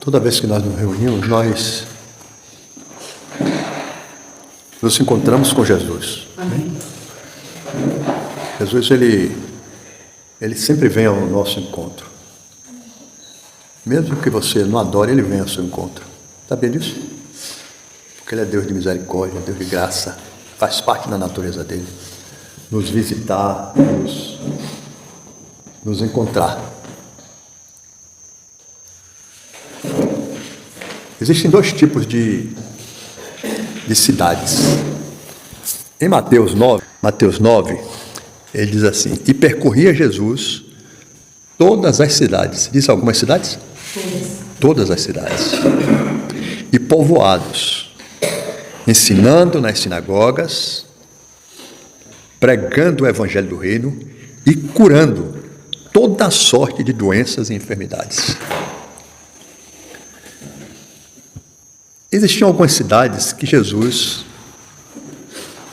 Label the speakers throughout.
Speaker 1: Toda vez que nós nos reunimos, nós nos encontramos com Jesus.
Speaker 2: Amém.
Speaker 1: Jesus, ele sempre vem ao nosso encontro. Mesmo que você não adore, ele vem ao seu encontro. Sabia disso? Porque ele é Deus de misericórdia, Deus de graça. Faz parte da natureza dele. Nos visitar, nos encontrar. Existem dois tipos de cidades. Em Mateus 9, ele diz assim: e percorria Jesus todas as cidades. Diz algumas cidades? Todas as cidades. E povoados, ensinando nas sinagogas, pregando o evangelho do reino e curando toda a sorte de doenças e enfermidades. Existiam algumas cidades que Jesus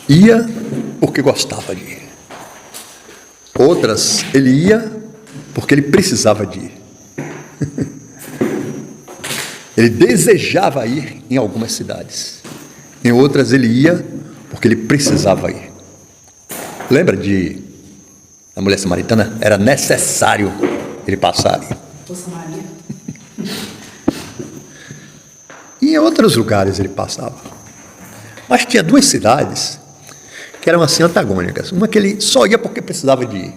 Speaker 1: ia porque gostava de ir. Outras, ele ia porque ele precisava de ir. Ele desejava ir em algumas cidades. Em outras, ele ia porque ele precisava ir. Lembra da mulher samaritana? Era necessário ele passar ali. E em outros lugares ele passava. Mas tinha duas cidades que eram assim antagônicas. Uma que ele só ia porque precisava de ir.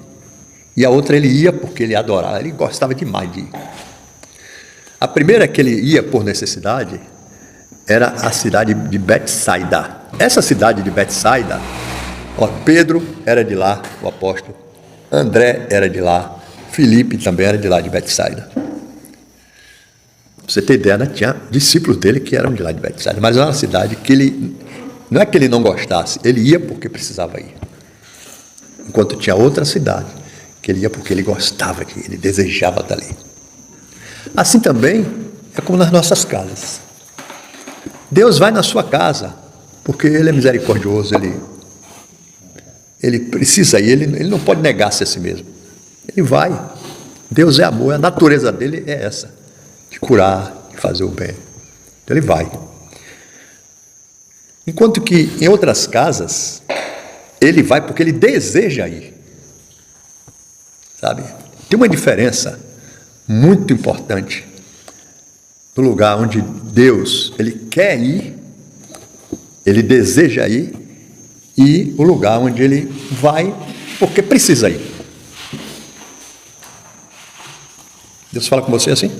Speaker 1: E a outra ele ia porque ele adorava, ele gostava demais de ir. A primeira que ele ia por necessidade era a cidade de Betsaida. Essa cidade de Betsaida, Pedro era de lá, o apóstolo. André era de lá. Filipe também era de lá, de Betsaida. Pra você ter ideia, né? Tinha discípulos dele que eram de lá de Betsaida, mas era uma cidade que ele, não é que ele não gostasse, ele ia porque precisava ir. Enquanto tinha outra cidade que ele ia porque ele gostava de ir, ele desejava estar ali. Assim também é como nas nossas casas. Deus vai na sua casa porque ele é misericordioso, ele precisa ir, ele não pode negar-se a si mesmo. Ele vai. Deus é amor, a natureza dele é essa. De curar, de fazer o bem. Então ele vai. Enquanto que em outras casas, ele vai porque ele deseja ir. Sabe? Tem uma diferença muito importante no lugar onde Deus, ele quer ir, ele deseja ir, e o lugar onde ele vai porque precisa ir. Deus fala com você assim?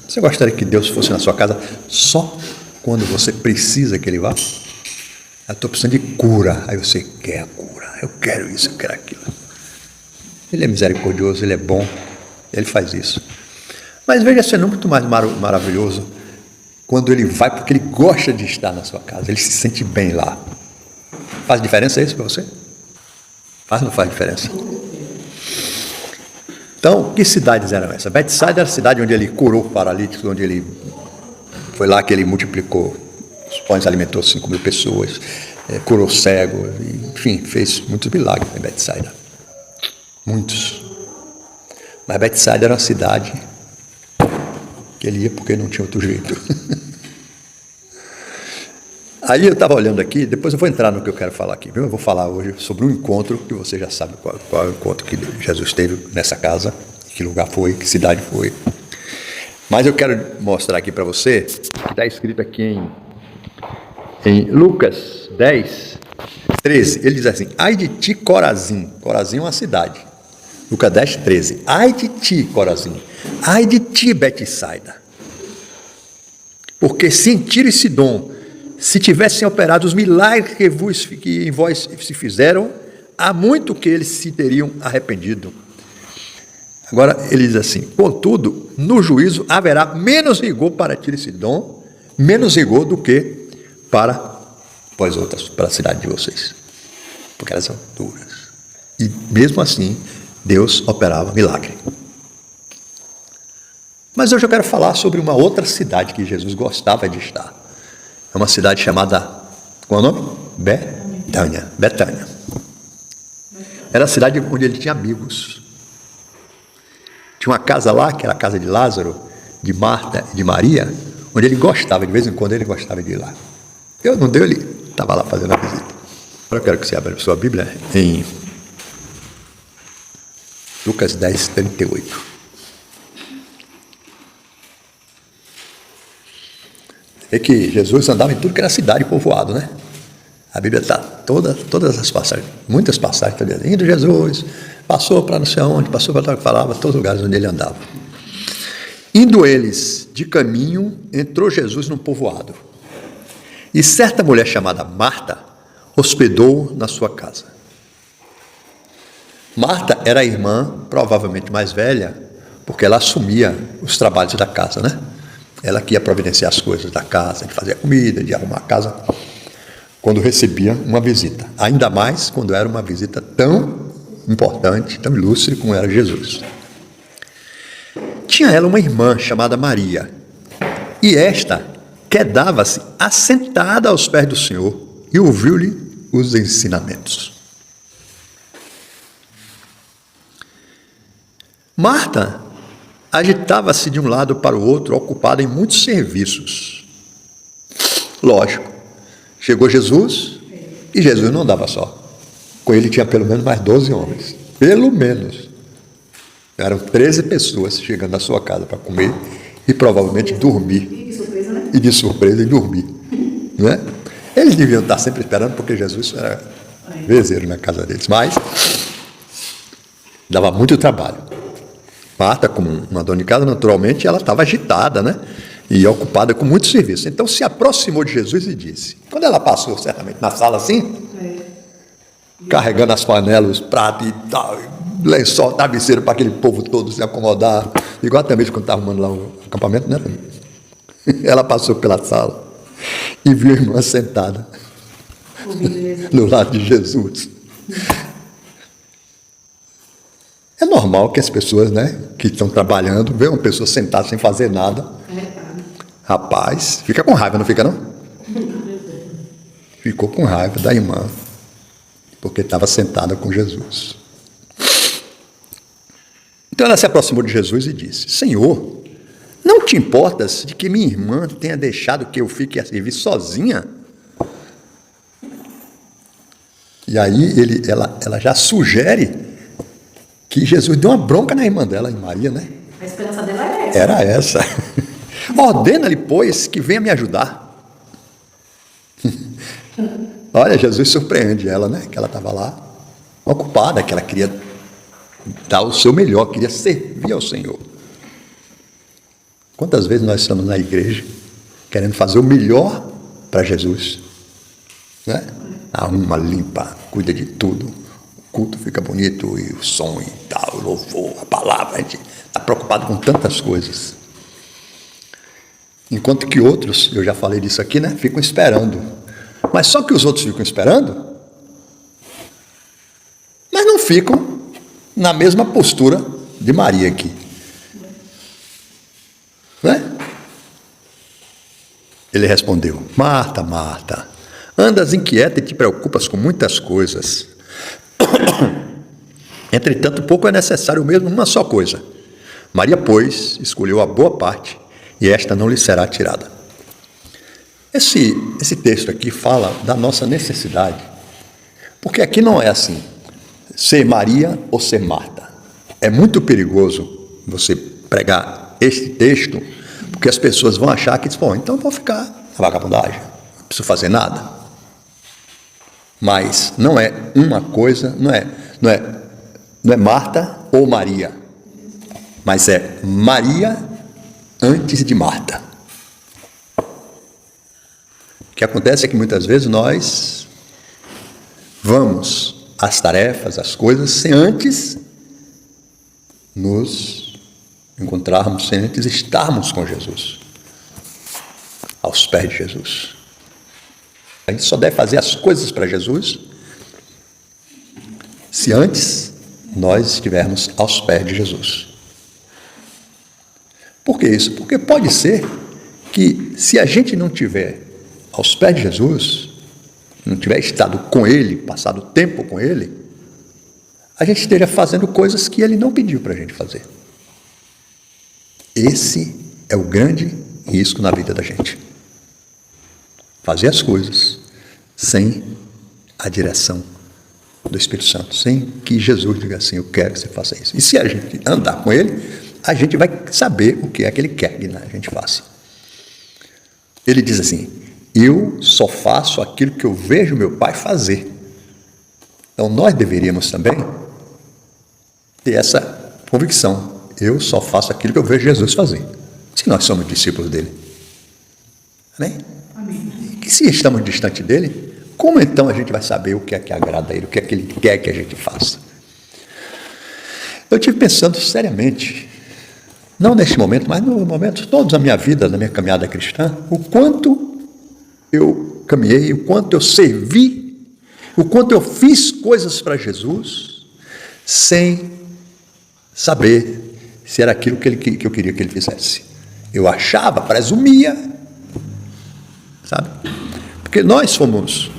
Speaker 1: Você gostaria que Deus fosse na sua casa só quando você precisa que ele vá? Eu estou precisando de cura. Aí você quer a cura. Eu quero isso, eu quero aquilo. Ele é misericordioso, ele é bom. Ele faz isso. Mas veja, isso é muito mais maravilhoso quando ele vai porque ele gosta de estar na sua casa. Ele se sente bem lá. Faz diferença isso para você? Faz ou não faz diferença? Então, que cidades eram essas? Betsaida era a cidade onde ele curou paralíticos, onde ele foi lá que ele multiplicou os pães, alimentou 5.000 pessoas, curou cego, enfim, fez muitos milagres em Betsaida. Muitos. Mas Betsaida era uma cidade que ele ia porque não tinha outro jeito. Aí eu estava olhando aqui, depois eu vou entrar no que eu quero falar aqui, viu? Eu vou falar hoje sobre um encontro, que você já sabe qual é o encontro que Jesus teve nessa casa, que lugar foi, que cidade foi. Mas eu quero mostrar aqui para você, que está escrito aqui em Lucas 10, 13, ele diz assim: ai de ti, Corazim. Corazim é uma cidade. Lucas 10, 13. Ai de ti, Corazim. Ai de ti, Betsaida. Porque se em Tiro e Sidom se tivessem operado os milagres que em vós se fizeram, há muito que eles se teriam arrependido. Agora ele diz assim: contudo, no juízo haverá menos rigor para Tiro e Sidom, menos rigor do que para vós outras, para a cidade de vocês, porque elas são duras. E mesmo assim, Deus operava milagre. Mas hoje eu quero falar sobre uma outra cidade que Jesus gostava de estar. É uma cidade chamada, qual é o nome? Betânia. Era a cidade onde ele tinha amigos. Tinha uma casa lá, que era a casa de Lázaro, de Marta e de Maria, onde ele gostava, de vez em quando ele gostava de ir lá. Eu não deu, ele estava lá fazendo a visita. Agora eu quero que você abra a sua Bíblia em Lucas 10, 38. É que Jesus andava em tudo que era cidade e povoado, né? A Bíblia está todas as passagens, muitas passagens, tá indo Jesus, passou para não sei onde, passou para tal que falava, todos os lugares onde ele andava. Indo eles de caminho, entrou Jesus num povoado. E certa mulher chamada Marta hospedou na sua casa. Marta era a irmã, provavelmente mais velha, porque ela assumia os trabalhos da casa, né? Ela que ia providenciar as coisas da casa, de fazer a comida, de arrumar a casa, quando recebia uma visita. Ainda mais quando era uma visita tão importante, tão ilustre como era Jesus. Tinha ela uma irmã chamada Maria, e esta quedava-se assentada aos pés do Senhor e ouviu-lhe os ensinamentos. Marta agitava-se de um lado para o outro, ocupada em muitos serviços. Lógico, chegou Jesus, e Jesus não andava só. Com ele tinha pelo menos mais 12 homens. Pelo menos. Eram 13 pessoas chegando à sua casa para comer e provavelmente dormir.
Speaker 2: E de surpresa, né?
Speaker 1: E de surpresa e dormir. Não é? Eles deviam estar sempre esperando, porque Jesus era vezeiro na casa deles. Mas dava muito trabalho. Marta, como uma dona de casa, naturalmente, ela estava agitada, né? E ocupada com muito serviço. Então se aproximou de Jesus e disse, quando ela passou certamente na sala assim, carregando as panelas, os pratos e tal, lençol, travesseiro para aquele povo todo se acomodar, igual até mesmo quando estava arrumando lá o acampamento, né? Ela passou pela sala e viu a irmã sentada no lado de Jesus. É normal que as pessoas, né, que estão trabalhando, vejam uma pessoa sentada sem fazer nada. Rapaz, fica com raiva, não fica não? Ficou com raiva da irmã, porque estava sentada com Jesus. Então ela se aproximou de Jesus e disse, Senhor, não te importas de que minha irmã tenha deixado que eu fique a servir sozinha? E aí ela já sugere que Jesus deu uma bronca na irmã dela, em Maria, né?
Speaker 2: A esperança dela é essa.
Speaker 1: Era essa. Ordena-lhe, pois, que venha me ajudar. Olha, Jesus surpreende ela, né? Que ela estava lá, ocupada, que ela queria dar o seu melhor, queria servir ao Senhor. Quantas vezes nós estamos na igreja querendo fazer o melhor para Jesus? Né? Arruma, limpa, cuida de tudo. O culto fica bonito, e o som e tal, o louvor, a palavra. A gente está preocupado com tantas coisas. Enquanto que outros, eu já falei disso aqui, né? Ficam esperando. Mas só que os outros ficam esperando, mas não ficam na mesma postura de Maria aqui. Né? Ele respondeu, Marta, Marta, andas inquieta e te preocupas com muitas coisas. Entretanto, pouco é necessário mesmo uma só coisa. Maria, pois, escolheu a boa parte, e esta não lhe será tirada. Esse texto aqui fala da nossa necessidade, porque aqui não é assim, ser Maria ou ser Marta. É muito perigoso você pregar este texto, porque as pessoas vão achar que, bom, então eu vou ficar na vagabundagem, não preciso fazer nada. Mas não é uma coisa, não é Marta ou Maria, mas é Maria antes de Marta. O que acontece é que muitas vezes nós vamos às tarefas, às coisas, sem antes nos encontrarmos, sem antes estarmos com Jesus, aos pés de Jesus. A gente só deve fazer as coisas para Jesus se antes nós estivermos aos pés de Jesus. Por que isso? Porque pode ser que, se a gente não tiver aos pés de Jesus, não tiver estado com Ele, passado tempo com Ele, a gente esteja fazendo coisas que Ele não pediu para a gente fazer. Esse é o grande risco na vida da gente. Fazer as coisas sem a direção do Espírito Santo, sem que Jesus diga assim, eu quero que você faça isso. E se a gente andar com ele, a gente vai saber o que é que ele quer que a gente faça. Ele diz assim, eu só faço aquilo que eu vejo meu Pai fazer. Então nós deveríamos também ter essa convicção, eu só faço aquilo que eu vejo Jesus fazer, se nós somos discípulos dele. Amém?
Speaker 2: Amém.
Speaker 1: E se estamos distante dele, como então a gente vai saber o que é que agrada a ele, o que é que ele quer que a gente faça? Eu estive pensando seriamente, não neste momento, mas no momento todos da minha vida, da minha caminhada cristã, o quanto eu caminhei, o quanto eu servi, o quanto eu fiz coisas para Jesus, sem saber se era aquilo que eu queria que ele fizesse. Eu achava, presumia, sabe? Porque nós fomos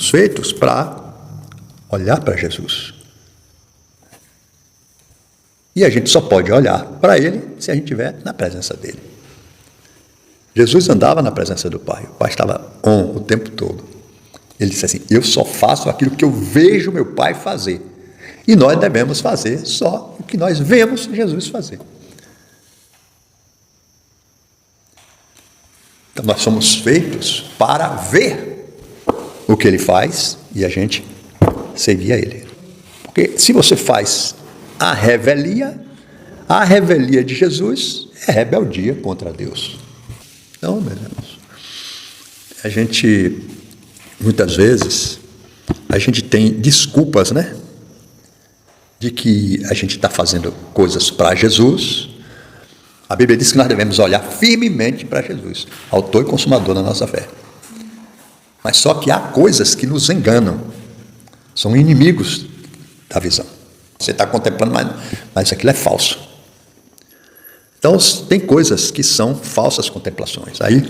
Speaker 1: feitos para olhar para Jesus. E a gente só pode olhar para ele se a gente estiver na presença dele. Jesus andava na presença do Pai. O Pai estava o tempo todo. Ele disse assim, eu só faço aquilo que eu vejo meu Pai fazer. E nós devemos fazer só o que nós vemos Jesus fazer. Então nós somos feitos para ver o que ele faz e a gente seguir a ele. Porque se você faz a revelia de Jesus é rebeldia contra Deus. Então, meus irmãos, a gente, muitas vezes, a gente tem desculpas, né? De que a gente está fazendo coisas para Jesus. A Bíblia diz que nós devemos olhar firmemente para Jesus, autor e consumador da nossa fé. Mas só que há coisas que nos enganam, são inimigos da visão. Você está contemplando, mas aquilo é falso. Então, tem coisas que são falsas contemplações. Aí,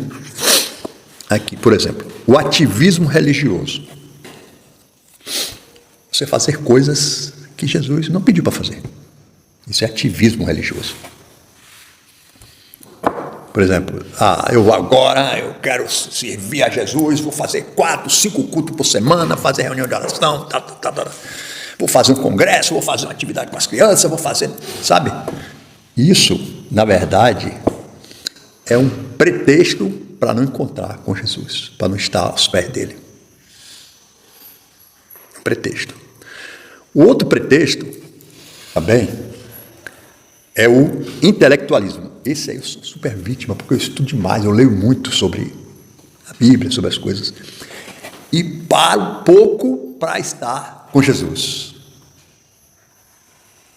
Speaker 1: aqui, por exemplo, o ativismo religioso. Você fazer coisas que Jesus não pediu para fazer. Isso é ativismo religioso. Por exemplo, eu quero servir a Jesus, vou fazer 4, 5 cultos por semana, fazer reunião de oração, vou fazer um congresso, vou fazer uma atividade com as crianças, vou fazer, sabe? Isso, na verdade, é um pretexto para não encontrar com Jesus, para não estar aos pés dele. Um pretexto. O outro pretexto, também, é o intelectualismo. Esse aí eu sou super vítima, porque eu estudo demais, eu leio muito sobre a Bíblia, sobre as coisas, e paro pouco para estar com Jesus.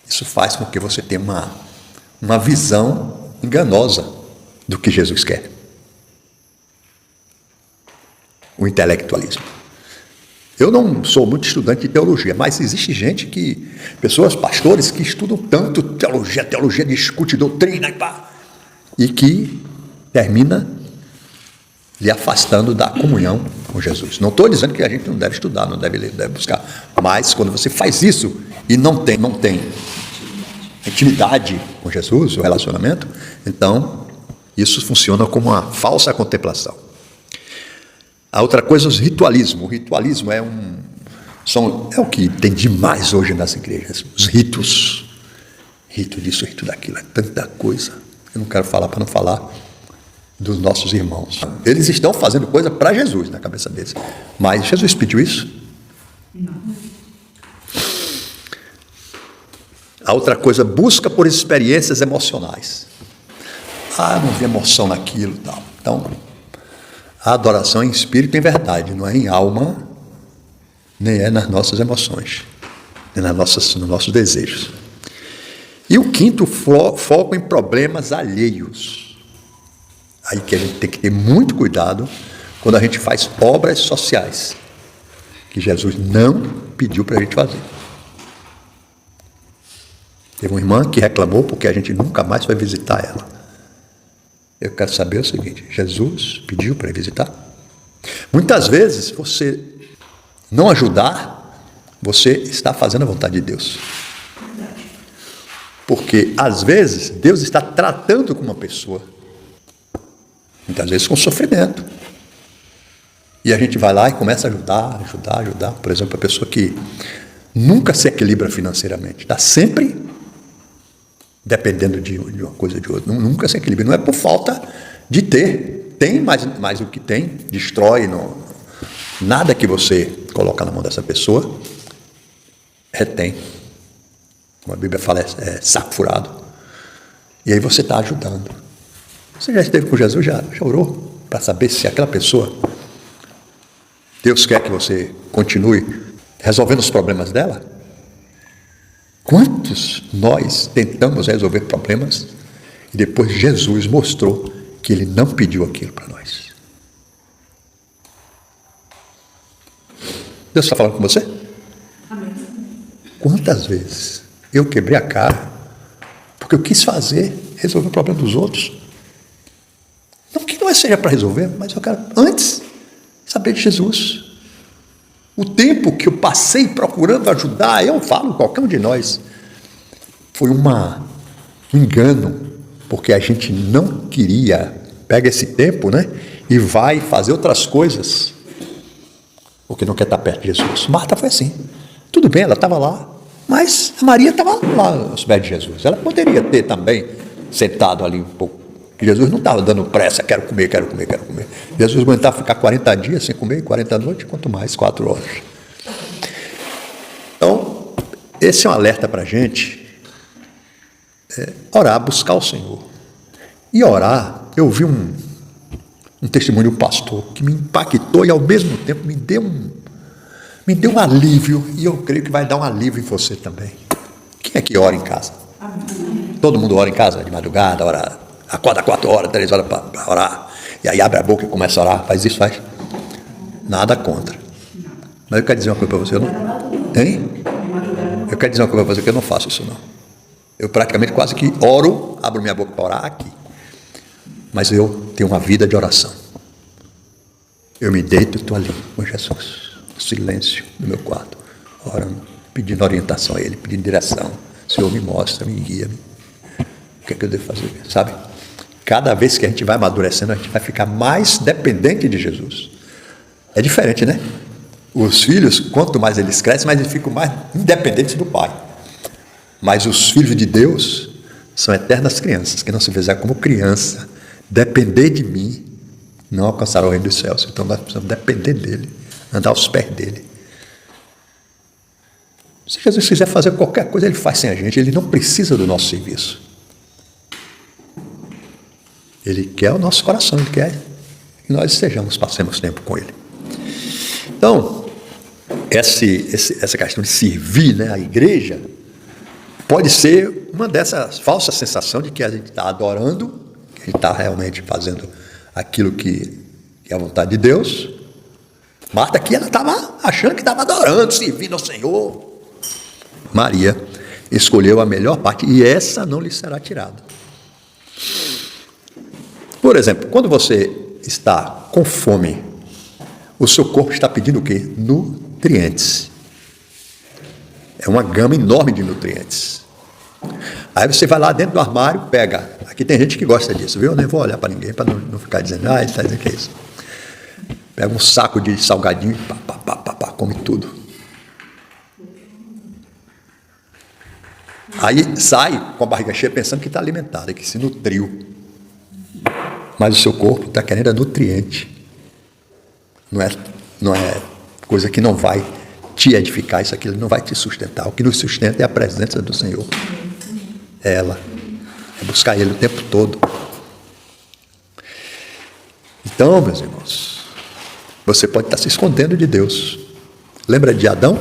Speaker 1: Isso faz com que você tenha uma visão enganosa do que Jesus quer. O intelectualismo. Eu não sou muito estudante de teologia, mas existe gente pessoas, pastores, que estudam tanto teologia discute doutrina e que termina lhe afastando da comunhão com Jesus. Não estou dizendo que a gente não deve estudar, não deve ler, deve buscar, mas quando você faz isso e não tem intimidade com Jesus, o relacionamento, então isso funciona como uma falsa contemplação. A outra coisa é o ritualismo. O ritualismo é o que tem demais hoje nas igrejas. Os ritos. Rito disso, rito daquilo. É tanta coisa. Eu não quero falar para não falar dos nossos irmãos. Eles estão fazendo coisa para Jesus na cabeça deles. Mas Jesus pediu isso?
Speaker 2: Não.
Speaker 1: A outra coisa, busca por experiências emocionais. Não vi emoção naquilo e tal. Então, a adoração é em espírito e em verdade, não é em alma, nem é nas nossas emoções, nem nos nossos desejos. E o quinto, foco em problemas alheios. Aí que a gente tem que ter muito cuidado quando a gente faz obras sociais, que Jesus não pediu para a gente fazer. Teve uma irmã que reclamou porque a gente nunca mais vai visitar ela. Eu quero saber o seguinte, Jesus pediu para ir visitar? Muitas vezes, você não ajudar, você está fazendo a vontade de Deus. Porque, às vezes, Deus está tratando com uma pessoa, muitas vezes com sofrimento. E a gente vai lá e começa a ajudar. Por exemplo, a pessoa que nunca se equilibra financeiramente, está sempre dependendo de uma coisa ou de outra, nunca se equilibra. Não é por falta de ter, tem, mas o que tem, destrói. Nada que você coloca na mão dessa pessoa, retém. Como a Bíblia fala, é saco furado. E aí você está ajudando. Você já esteve com Jesus, já orou para saber se aquela pessoa, Deus quer que você continue resolvendo os problemas dela? Quantos nós tentamos resolver problemas e depois Jesus mostrou que Ele não pediu aquilo para nós? Deus está falando com você?
Speaker 2: Amém.
Speaker 1: Quantas vezes eu quebrei a cara porque eu quis resolver o problema dos outros? Não que não seja para resolver, mas eu quero antes saber de Jesus. O tempo que eu passei procurando ajudar, eu falo, qualquer um de nós, foi um engano, porque a gente não queria, pega esse tempo, né, e vai fazer outras coisas, porque não quer estar perto de Jesus. Marta foi assim, tudo bem, ela estava lá, mas a Maria estava lá aos pés de Jesus. Ela poderia ter também sentado ali um pouco. Jesus não estava dando pressa, quero comer. Jesus aguentava ficar 40 dias sem comer, 40 noites, quanto mais 4 horas. Então, esse é um alerta para a gente, orar, buscar o Senhor. E orar, eu vi um testemunho do pastor que me impactou e ao mesmo tempo me deu um alívio, e eu creio que vai dar um alívio em você também. Quem é que ora em casa?
Speaker 2: Amém.
Speaker 1: Todo mundo ora em casa, de madrugada, ora, acorda 4 horas, 3 horas para orar, e aí abre a boca e começa a orar, faz isso, faz. Nada contra. Mas eu quero dizer uma coisa para você, Eu quero dizer uma coisa para você, que eu não faço isso não. Eu praticamente quase que oro, abro minha boca para orar aqui. Mas eu tenho uma vida de oração. Eu me deito e estou ali com Jesus. Silêncio no meu quarto, orando, pedindo orientação a Ele, pedindo direção. Senhor, me mostra, me guia. O que é que eu devo fazer? Sabe? Cada vez que a gente vai amadurecendo, a gente vai ficar mais dependente de Jesus. É diferente, né? Os filhos, quanto mais eles crescem, mais eles ficam mais independentes do pai. Mas os filhos de Deus são eternas crianças, que não se fizer como criança, depender de mim, não alcançará o reino dos céus. Então nós precisamos depender dele, andar aos pés dele. Se Jesus quiser fazer qualquer coisa, Ele faz sem a gente. Ele não precisa do nosso serviço. Ele quer o nosso coração, Ele quer que nós passemos tempo com Ele. Então, essa questão de servir, né, a igreja, pode ser uma dessas falsas sensações de que a gente está adorando, que a gente está realmente fazendo aquilo que é a vontade de Deus. Marta aqui, ela estava achando que estava adorando, servindo ao Senhor. Maria escolheu a melhor parte, e essa não lhe será tirada. Por exemplo, quando você está com fome, o seu corpo está pedindo o quê? Nutrientes. É uma gama enorme de nutrientes. Aí você vai lá dentro do armário, pega. Aqui tem gente que gosta disso, viu? Eu nem vou olhar para ninguém, para não ficar dizendo, ele está dizendo que é isso. Pega um saco de salgadinho e come tudo. Aí sai com a barriga cheia pensando que está alimentado, que se nutriu. Mas o seu corpo está querendo nutriente. Não é coisa que não vai te edificar, isso aqui não vai te sustentar. O que nos sustenta é a presença do Senhor. É ela. É buscar Ele o tempo todo. Então, meus irmãos, você pode estar se escondendo de Deus. Lembra de Adão?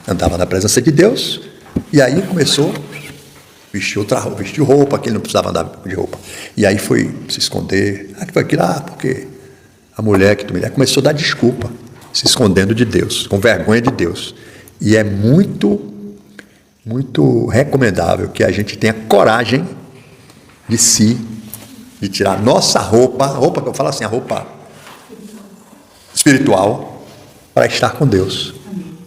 Speaker 1: Andava na presença de Deus, e aí começou a vestir roupa, que ele não precisava andar de roupa. E aí foi se esconder. Que foi aquilo? Porque a mulher que tu me der começou a dar desculpa, se escondendo de Deus, com vergonha de Deus. E é muito, muito recomendável que a gente tenha coragem de tirar nossa roupa que eu falo assim, a roupa espiritual, para estar com Deus,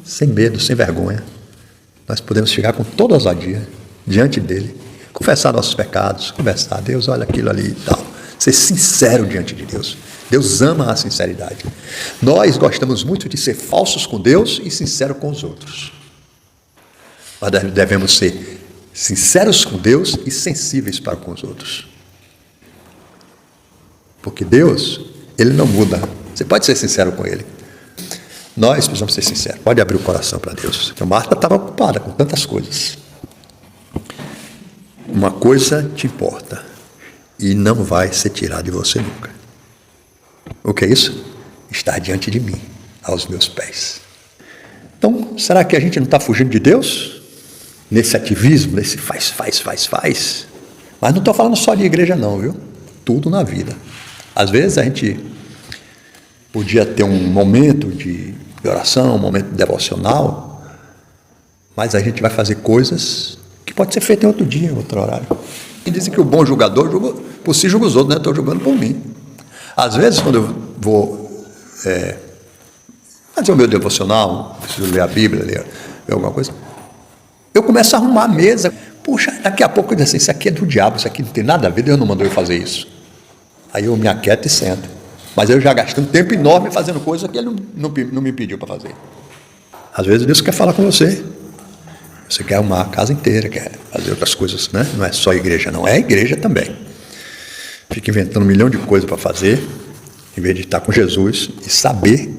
Speaker 1: sem medo, sem vergonha. Nós podemos chegar com toda ousadia diante dele, confessar nossos pecados, conversar, Deus, olha aquilo ali e tal. Ser sincero diante de Deus. Deus ama a sinceridade. Nós gostamos muito de ser falsos com Deus e sinceros com os outros. Nós devemos ser sinceros com Deus e sensíveis para com os outros. Porque Deus, Ele não muda. Você pode ser sincero com Ele. Nós precisamos ser sinceros. Pode abrir o coração para Deus. Porque Marta estava ocupada com tantas coisas. Uma coisa te importa e não vai ser tirada de você nunca. O que é isso? Estar diante de mim, aos meus pés. Então, será que a gente não está fugindo de Deus? Nesse ativismo, nesse faz. Mas não estou falando só de igreja não, viu? Tudo na vida. Às vezes a gente podia ter um momento de oração, um momento devocional, mas a gente vai fazer coisas que pode ser feito em outro dia, em outro horário. E dizem que o bom julgador julga por si, julga os outros, né? Estou julgando por mim. Às vezes, quando eu vou fazer o meu devocional, preciso ler a Bíblia, ler alguma coisa, eu começo a arrumar a mesa. Puxa, daqui a pouco eu digo assim, isso aqui é do diabo, isso aqui não tem nada a ver, Deus não mandou eu fazer isso. Aí eu me aquieto e sento. Mas eu já gastei um tempo enorme fazendo coisa que Ele não me pediu para fazer. Às vezes Deus quer falar com você. Você quer arrumar a casa inteira, quer fazer outras coisas, né? Não é só igreja, não. É igreja também. Fica inventando 1 milhão de coisas para fazer, em vez de estar com Jesus e saber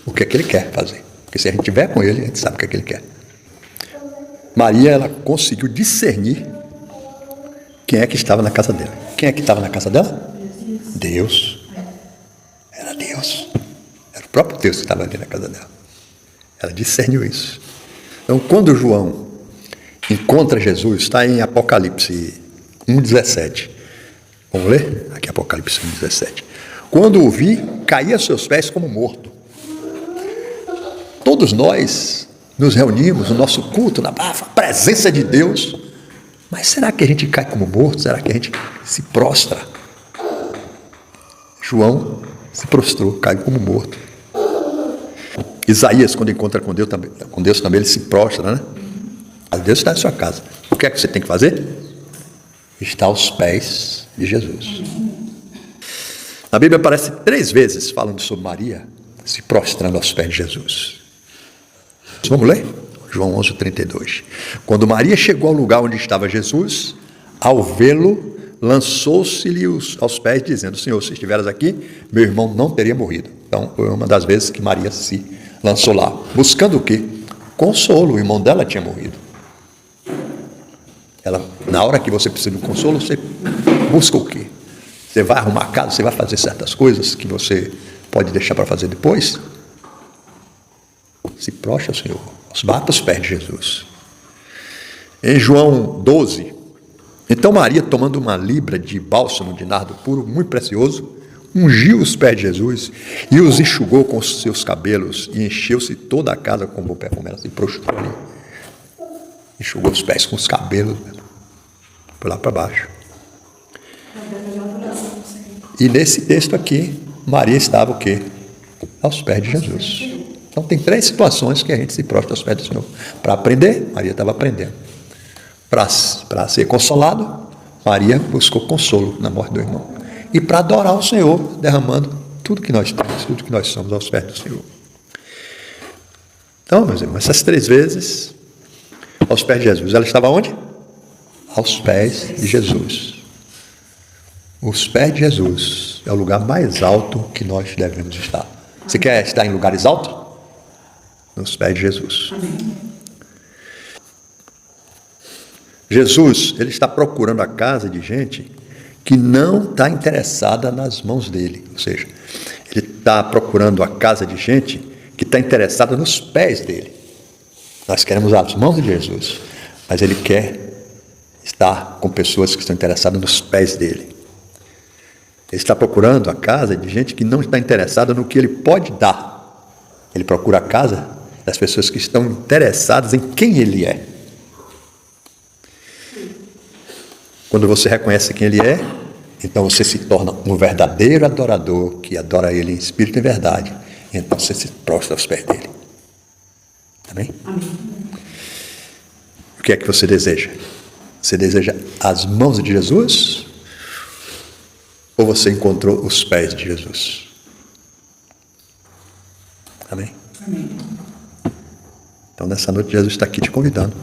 Speaker 1: o que é que Ele quer fazer. Porque se a gente estiver com Ele, a gente sabe o que é que Ele quer. Maria, ela conseguiu discernir quem é que estava na casa dela. Quem é que estava na casa dela? Deus. Era Deus. Era o próprio Deus que estava ali na casa dela. Ela discerniu isso. Então, quando João encontra Jesus, está em Apocalipse 1,17. Vamos ler? Aqui Apocalipse 1,17. Quando o vi, caí a seus pés como morto. Todos nós nos reunimos no nosso culto, na presença de Deus. Mas será que a gente cai como morto? Será que a gente se prostra? João se prostrou, caiu como morto. Isaías, quando encontra com Deus também ele se prostra, né? Mas Deus está em sua casa. O que é que você tem que fazer? Está aos pés de Jesus. Na Bíblia aparece 3 vezes falando sobre Maria se prostrando aos pés de Jesus. Vamos ler? João 11:32. Quando Maria chegou ao lugar onde estava Jesus, ao vê-lo, lançou-se-lhe aos pés, dizendo: Senhor, se estiveras aqui, meu irmão não teria morrido. Então, foi uma das vezes que Maria se lançou lá. Buscando o quê? Consolo. O irmão dela tinha morrido. Na hora que você precisa de um consolo, você busca o quê? Você vai arrumar a casa, você vai fazer certas coisas que você pode deixar para fazer depois? Se prostra, Senhor. Bata os pés de Jesus. Em João 12, então Maria, tomando uma libra de bálsamo de nardo puro, muito precioso, ungiu os pés de Jesus e os enxugou com os seus cabelos e encheu-se toda a casa com bom perfume. Ela se prostrou ali. Enxugou os pés com os cabelos, por lá para baixo. E nesse texto aqui, Maria estava o quê? Aos pés de Jesus. Então tem 3 situações que a gente se prostra aos pés do Senhor. Para aprender, Maria estava aprendendo. Para ser consolado, Maria buscou consolo na morte do irmão. E para adorar o Senhor, derramando tudo que nós temos, tudo que nós somos aos pés do Senhor. Então, meus irmãos, essas 3 vezes aos pés de Jesus. Ela estava onde? Aos pés de Jesus. Os pés de Jesus é o lugar mais alto que nós devemos estar. Você quer estar em lugares altos? Nos pés de Jesus. Jesus, ele está procurando a casa de gente que não está interessada nas mãos dele. Ou seja, ele está procurando a casa de gente que está interessada nos pés dele. Nós queremos as mãos de Jesus, mas ele quer estar com pessoas que estão interessadas nos pés dele. Ele está procurando a casa de gente que não está interessada no que ele pode dar. Ele procura a casa das pessoas que estão interessadas em quem ele é. Quando você reconhece quem ele é, então você se torna um verdadeiro adorador que adora ele em espírito e verdade. Então você se prostra aos pés dele. Amém?
Speaker 2: Amém.
Speaker 1: O que é que você deseja? Você deseja as mãos de Jesus? Ou você encontrou os pés de Jesus? Amém?
Speaker 2: Amém.
Speaker 1: Então, nessa noite, Jesus está aqui te convidando.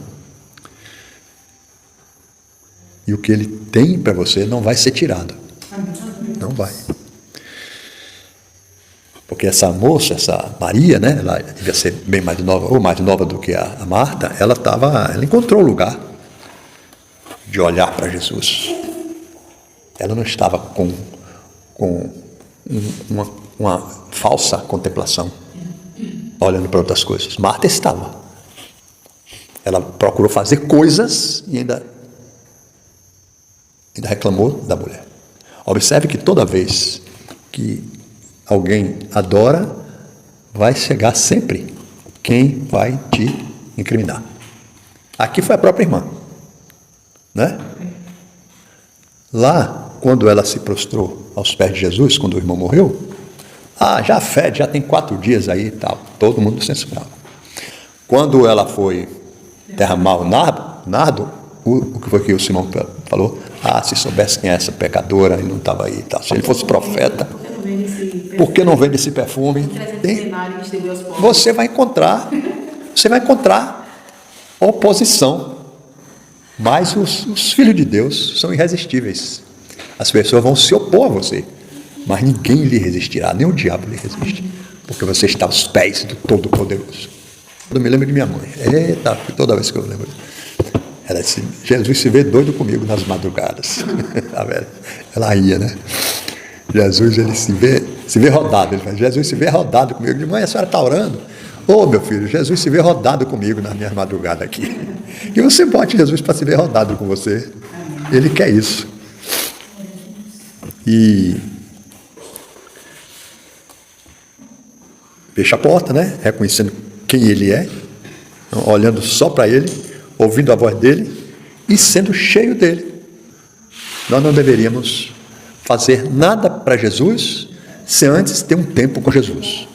Speaker 1: E o que Ele tem para você não vai ser tirado. Não vai. Porque essa moça, essa Maria, né? Ela devia ser bem mais nova, ou mais nova do que a Marta. Ela encontrou o lugar de olhar para Jesus. Ela não estava com uma falsa contemplação, olhando para outras coisas. Marta estava. Ela procurou fazer coisas e ainda reclamou da mulher. Observe que toda vez que alguém adora, vai chegar sempre quem vai te incriminar. Aqui foi a própria irmã, né? Lá, quando ela se prostrou aos pés de Jesus, quando o irmão morreu, já fede, já tem 4 dias aí e tal, todo mundo censurava. Quando ela foi derramar o nardo, o que foi que o Simão falou? Se soubesse quem é essa pecadora e não estava aí e tal. Se ele fosse profeta, por que não vende esse perfume? Você vai encontrar oposição. Mas os filhos de Deus são irresistíveis. As pessoas vão se opor a você, mas ninguém lhe resistirá, nem o diabo lhe resiste, porque você está aos pés do Todo-Poderoso. Eu me lembro de minha mãe. Eita, toda vez que eu lembro. Ela disse, Jesus se vê doido comigo nas madrugadas. Ela ia, né? Jesus, ele se vê rodado. Ele fala, Jesus se vê rodado comigo. De mãe, a senhora está orando? Meu filho, Jesus se vê rodado comigo nas minhas madrugadas aqui. E você bote Jesus para se ver rodado com você. Ele quer isso. E fecha a porta, né? Reconhecendo quem ele é, olhando só para ele, ouvindo a voz dele e sendo cheio dele. Nós não deveríamos fazer nada para Jesus sem antes ter um tempo com Jesus.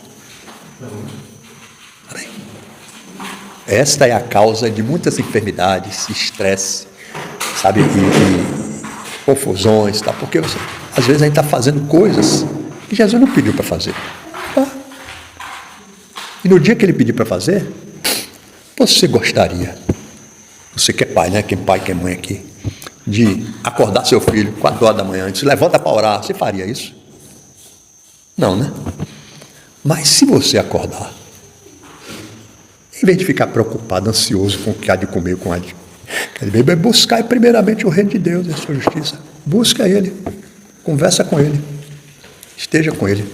Speaker 1: Amém. Esta é a causa de muitas enfermidades, estresse, sabe, e confusões, tá? Porque às vezes a gente está fazendo coisas que Jesus não pediu para fazer. Tá? E no dia que ele pedir para fazer, você gostaria, você que é pai, né? Quem pai, quem mãe aqui, de acordar seu filho 4 horas da manhã, antes, levanta para orar, você faria isso? Não, né? Mas se você acordar, em vez de ficar preocupado, ansioso com o que há de comer, com o que há de beber, buscar primeiramente o reino de Deus e a sua justiça. Busca ele, conversa com ele, esteja com ele.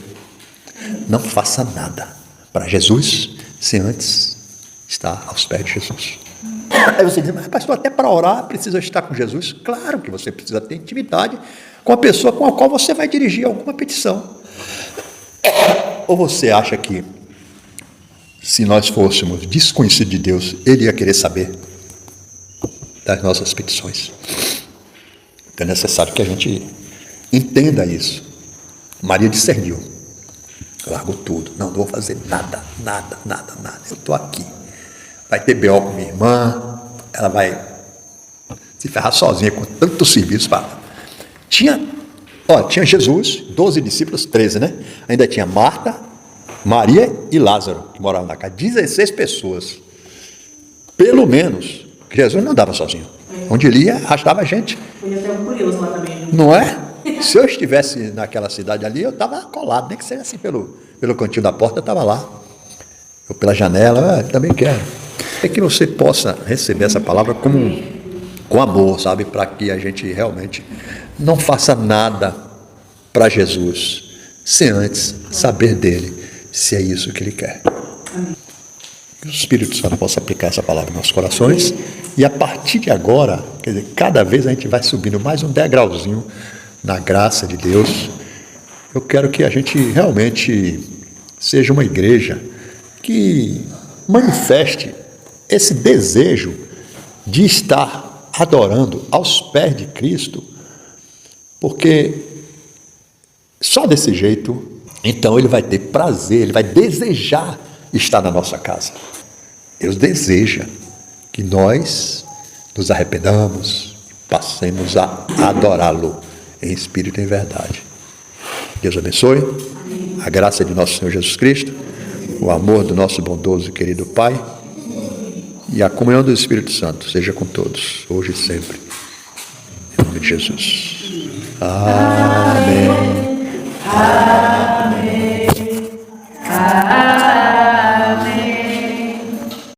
Speaker 1: Não faça nada para Jesus sem antes estar aos pés de Jesus. Aí você diz, mas pastor, até para orar precisa estar com Jesus? Claro que você precisa ter intimidade com a pessoa com a qual você vai dirigir alguma petição. Ou você acha que se nós fôssemos desconhecidos de Deus, Ele ia querer saber das nossas petições? Então é necessário que a gente entenda isso. Maria discerniu. Largou tudo. Não vou fazer nada. Eu estou aqui. Vai ter B.O. com minha irmã. Ela vai se ferrar sozinha com tanto serviço. Tinha Jesus, 12 discípulos, 13, né? Ainda tinha Marta, Maria e Lázaro, que moravam na casa. 16 pessoas. Pelo menos. Jesus não andava sozinho. Onde ele ia, arrastava gente.
Speaker 2: Podia ter um curioso lá também.
Speaker 1: Não é? Se eu estivesse naquela cidade ali, eu estava colado, nem que seja assim pelo cantinho da porta, eu estava lá. Ou pela janela, também quero. É que você possa receber essa palavra com amor, sabe? Para que a gente realmente não faça nada para Jesus, sem antes saber dele, se é isso que ele quer. Que o Espírito Santo possa aplicar essa palavra nos nossos corações. E a partir de agora, quer dizer, cada vez a gente vai subindo mais um degrauzinho na graça de Deus. Eu quero que a gente realmente seja uma igreja que manifeste esse desejo de estar adorando aos pés de Cristo, porque só desse jeito, então ele vai ter prazer, ele vai desejar estar na nossa casa. Deus deseja que nós nos arrependamos passemos a adorá-lo em espírito e em verdade. Deus abençoe. A graça de nosso Senhor Jesus Cristo, o amor do nosso bondoso e querido Pai e a comunhão do Espírito Santo seja com todos, hoje e sempre. Em nome de Jesus. Amém.